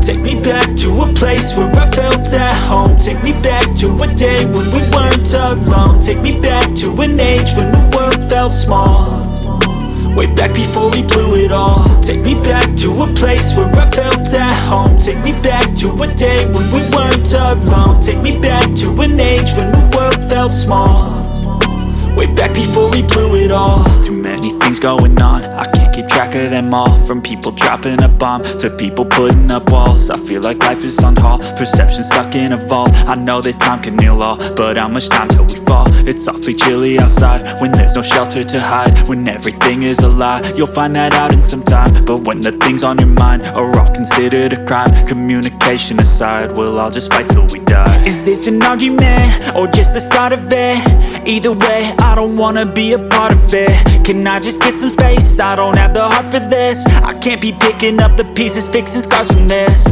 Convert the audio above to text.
Take me back to a place where I felt at home. Take me back to a day when we weren't alone. Take me back to an age when the world felt small. Way back before we blew it all. Take me back to a place where I felt at home. Take me back to a day when we weren't alone. Take me back to an age when the world felt small. Way back before we blew it all. Too many things going on, I can't keep track of them all. From people dropping a bomb to people putting up walls. I feel like life is on hold, perception stuck in a vault. I know that time can heal all, but how much time till we fall? It's awfully chilly outside when there's no shelter to hide. When everything is a lie, you'll find that out in some time. But when the things on your mind are all considered a crime, communication aside, we'll all just fight till we die. Is this an argument or just the start of it? Either way, I don't wanna be a part of it. Can I just get some space? I don't have the heart for this. I can't be picking up the pieces, fixing scars from this.